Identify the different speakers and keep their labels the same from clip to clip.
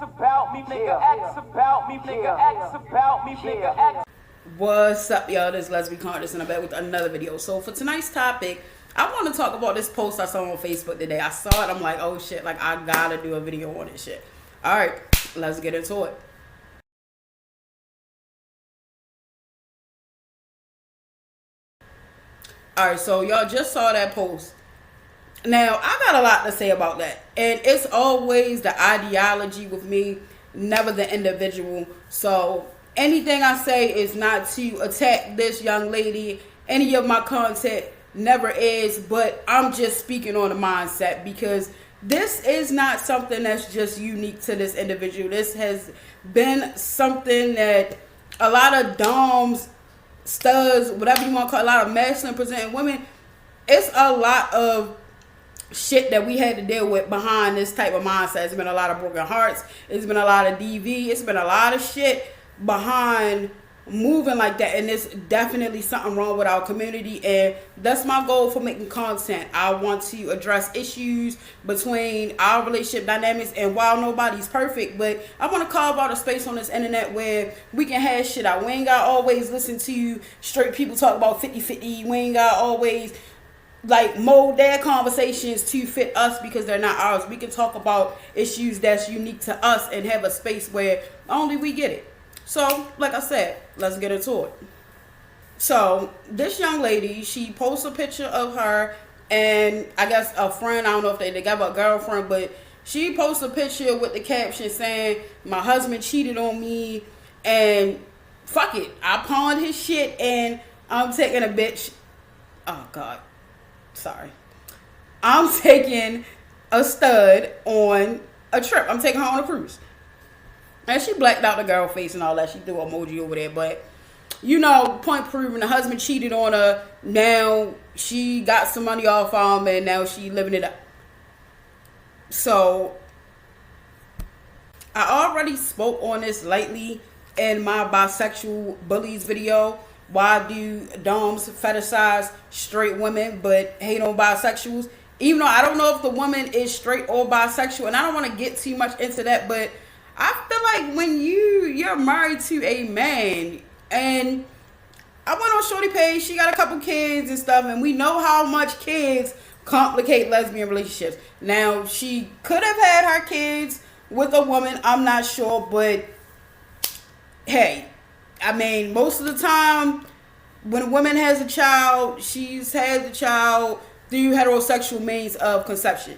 Speaker 1: about me, nigga X about me, nigga X about me, nigga X.
Speaker 2: What's up, y'all? This is Lesbian Conscious, and I'm back with another video. So for tonight's topic, I want to talk about this post I saw on Facebook today. I saw it, I'm like, oh shit, like I gotta do a video on this shit. Alright, let's get into it. Alright, so y'all just saw that post. Now, I got a lot to say about that. And it's always the ideology with me, never the individual. So anything I say is not to attack this young lady. Any of my content never is, but I'm just speaking on the mindset because this is not something that's just unique to this individual. This has been something that a lot of doms, studs, whatever you want to call it, a lot of masculine presenting women, it's a lot of shit that we had to deal with behind this type of mindset. It's been a lot of broken hearts. It's been a lot of DV. It's been a lot of shit behind moving like that, and there's definitely something wrong with our community, and that's my goal for making content. I want to address issues between our relationship dynamics, and while nobody's perfect, but I want to carve out a space on this internet where we can hash shit out. We ain't got to always listen to straight people talk about 50-50. We ain't got to always like mold their conversations to fit us because they're not ours. We can talk about issues that's unique to us and have a space where only we get it. So, like I said, let's get into it. So, this young lady, she posts a picture of her and I guess a friend, I don't know if they together, a girlfriend, but she posts a picture with the caption saying, my husband cheated on me and fuck it, I pawned his shit and I'm taking a bitch. Oh, God. Sorry. I'm taking a stud on a trip. I'm taking her on a cruise. And she blacked out the girl face and all that. She threw an emoji over there. But, you know, point proven, the husband cheated on her. Now she got some money off him and now she living it up. So, I already spoke on this lightly in my bisexual bullies video. Why do doms fetishize straight women but hate on bisexuals? Even though I don't know if the woman is straight or bisexual, and I don't want to get too much into that, but I feel like when you're married to a man, and I went on Shorty page, she got a couple kids and stuff, and we know how much kids complicate lesbian relationships. Now, she could have had her kids with a woman, I'm not sure, but hey, I mean, most of the time, when a woman has a child, she's had the child through heterosexual means of conception.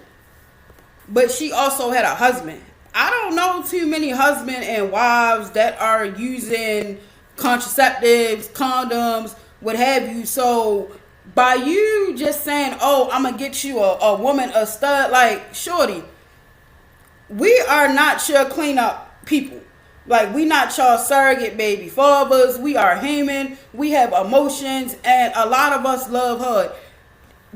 Speaker 2: But she also had a husband. I don't know too many husbands and wives that are using contraceptives, condoms, what have you. So, by you just saying, oh, I'm going to get you a woman, a stud, like, shorty, we are not your cleanup people. Like, we not y'all surrogate baby fathers. We are human. We have emotions. And a lot of us love her.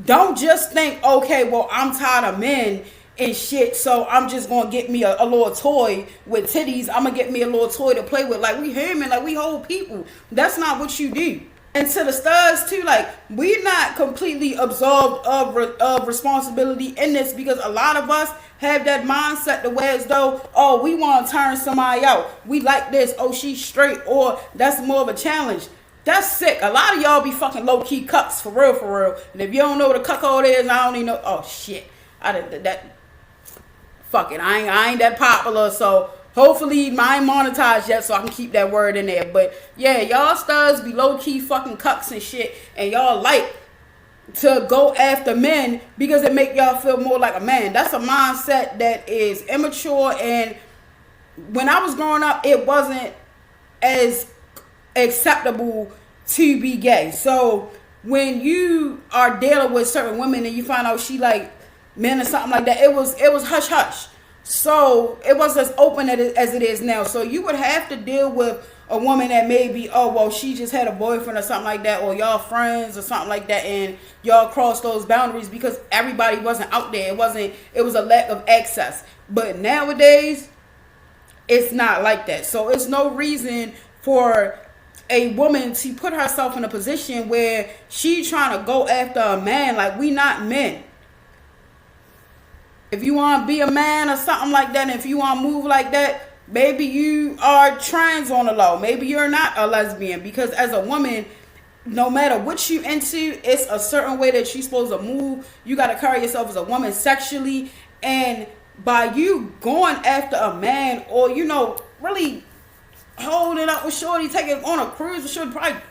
Speaker 2: Don't just think, okay, well, I'm tired of men and shit, so I'm just going to get me a little toy with titties. I'm going to get me a little toy to play with. Like, we human. Like, we whole people. That's not what you do. And to the studs, too, like, we're not completely absolved of responsibility in this because a lot of us have that mindset to where as though, oh, we want to turn somebody out. We like this. Oh, she's straight. Or that's more of a challenge. That's sick. A lot of y'all be fucking low-key cucks, for real, for real. And if you don't know what a cuckold is, I don't even know. Oh, shit. Fuck it. I ain't that popular, so hopefully mine monetized yet so I can keep that word in there. But yeah, y'all studs be low-key fucking cucks and shit. And y'all like to go after men because it make y'all feel more like a man. That's a mindset that is immature, and when I was growing up, it wasn't as acceptable to be gay. So when you are dealing with certain women and you find out she like men or something like that, it was hush hush. So it was as open as it is now. So you would have to deal with a woman that may be, oh, well, she just had a boyfriend or something like that, or y'all friends or something like that, and y'all crossed those boundaries because everybody wasn't out there. It was a lack of access. But nowadays, it's not like that. So it's no reason for a woman to put herself in a position where she trying to go after a man. Like, we not men. If you want to be a man or something like that, and if you want to move like that, maybe you are trans on the low. Maybe you're not a lesbian, because as a woman, no matter what you into, it's a certain way that you're supposed to move. You got to carry yourself as a woman sexually, and by you going after a man, or really holding up with shorty, taking on a cruise with shorty, probably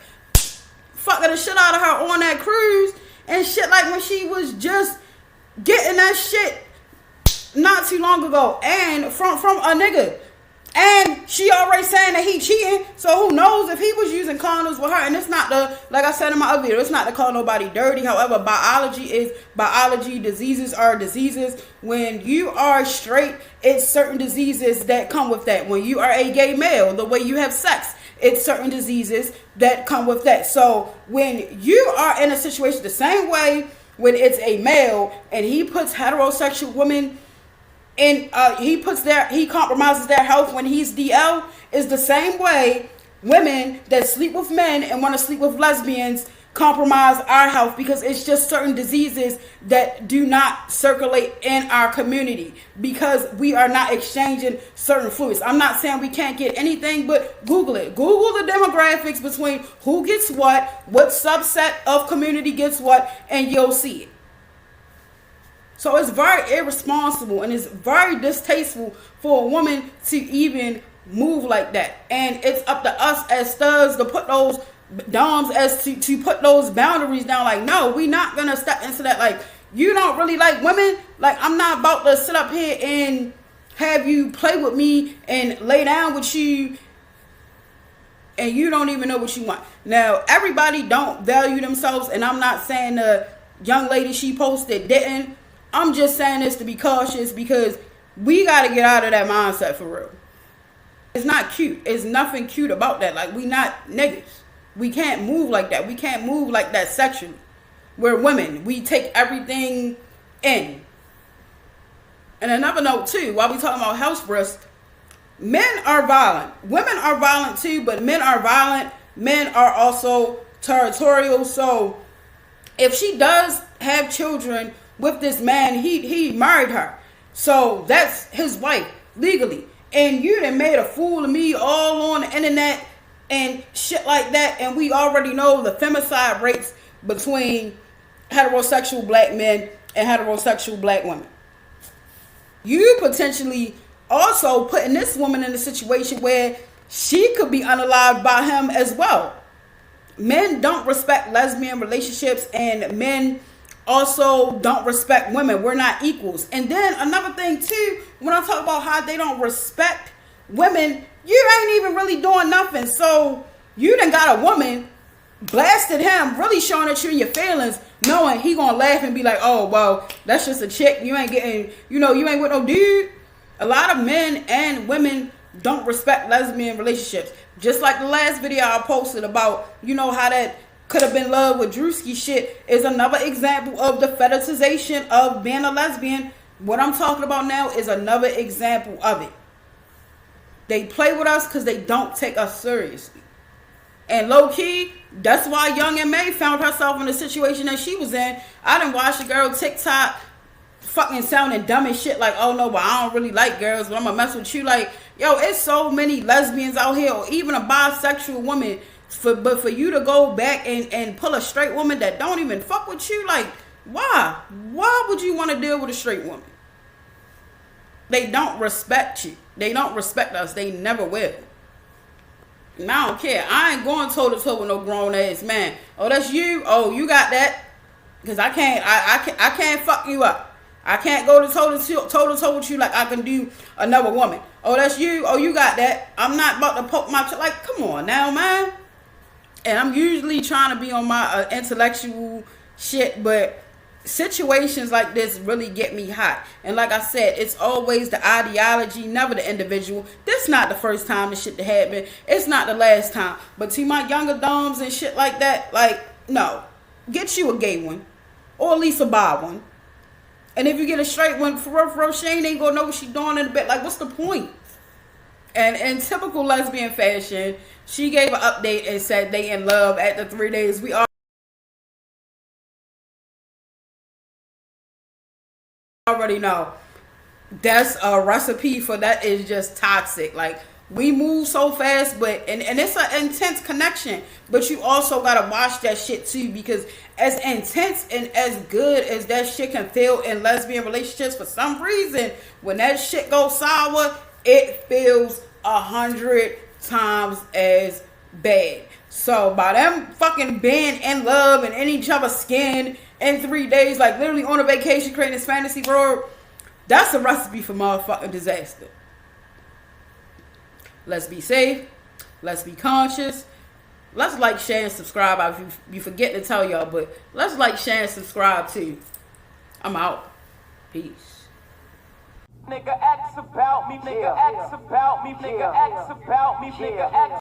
Speaker 2: fucking the shit out of her on that cruise and shit, like when she was just getting that shit not too long ago, and from a nigga, and she already saying that he cheating. So who knows if he was using condoms with her? And it's not like I said in my other video, it's not to call nobody dirty. However, biology is biology. Diseases are diseases. When you are straight, it's certain diseases that come with that. When you are a gay male, the way you have sex, it's certain diseases that come with that. So when you are in a situation the same way, when it's a male and he puts heterosexual women and he compromises their health when he's DL, is the same way women that sleep with men and want to sleep with lesbians compromise our health, because it's just certain diseases that do not circulate in our community because we are not exchanging certain fluids. I'm not saying we can't get anything, but Google it. Google the demographics between who gets what subset of community gets what, and you'll see it. So it's very irresponsible and it's very distasteful for a woman to even move like that. And it's up to us as studs to put those doms, as to put those boundaries down. Like, no, we not gonna step into that. Like, you don't really like women. Like, I'm not about to sit up here and have you play with me and lay down with you and you don't even know what you want. Now, everybody don't value themselves, and I'm not saying the young lady she posted didn't. I'm just saying this to be cautious, because we got to get out of that mindset for real. It's not cute. It's nothing cute about that. Like, we not niggas. We can't move like that. We can't move like that sexually. We're women. We take everything in. And another note too, while we talking about house breasts, men are violent. Women are violent too, but men are violent. Men are also territorial. So if she does have children with this man, he married her, so that's his wife legally, and you done made a fool of me all on the internet and shit like that. And we already know the femicide rates between heterosexual black men and heterosexual black women. You potentially also putting this woman in a situation where she could be unalived by him as well. Men don't respect lesbian relationships, and men also don't respect women. We're not equals. And then another thing too, when I talk about how they don't respect women, you ain't even really doing nothing. So you done got a woman, blasted him, really showing that you're in your feelings, knowing he gonna laugh and be like, oh, well, that's just a chick. You ain't getting, you ain't with no dude. A lot of men and women don't respect lesbian relationships. Just like the last video I posted about, how that could have been love with Drewski shit is another example of the fetishization of being a lesbian. What I'm talking about now is another example of it. They play with us because they don't take us seriously. And low key, that's why Young M.A found herself in the situation that she was in. I done watched a girl TikTok fucking sounding dumb as shit, like, oh no, but I don't really like girls, but I'm gonna mess with you. Like, yo, it's so many lesbians out here, or even a bisexual woman. But for you to go back and pull a straight woman that don't even fuck with you, like, why? Why would you want to deal with a straight woman? They don't respect you. They don't respect us. They never will. And I don't care. I ain't going toe to toe with no grown ass man. Oh, that's you? Oh, you got that? Because I can't fuck you up. I can't go to toe to toe with you like I can do another woman. Oh, that's you? Oh, you got that? I'm not about to poke my like, come on now, man. And I'm usually trying to be on my intellectual shit, but situations like this really get me hot. And like I said, it's always the ideology, never the individual. This not the first time this shit to happen. It's not the last time. But to my younger doms and shit like that, like, no. Get you a gay one. Or at least a bi one. And if you get a straight one, for real, she ain't gonna know what she doing in the bed. Like, what's the point? And in typical lesbian fashion, she gave an update and said they in love after 3 days. We already know that's a recipe for that is just toxic. Like, we move so fast, but and it's an intense connection, but you also gotta watch that shit too, because as intense and as good as that shit can feel in lesbian relationships, for some reason when that shit goes sour, it feels 100 times as bad. So by them fucking being in love and in each other's skin in 3 days, like literally on a vacation creating this fantasy world, that's a recipe for motherfucking disaster. Let's be safe. Let's be conscious. Let's like, share, and subscribe. I you forget to tell y'all, but let's like, share, and subscribe too. I'm out. Peace.
Speaker 1: Nigga X about me, nigga X about me, nigga X about me, nigga X.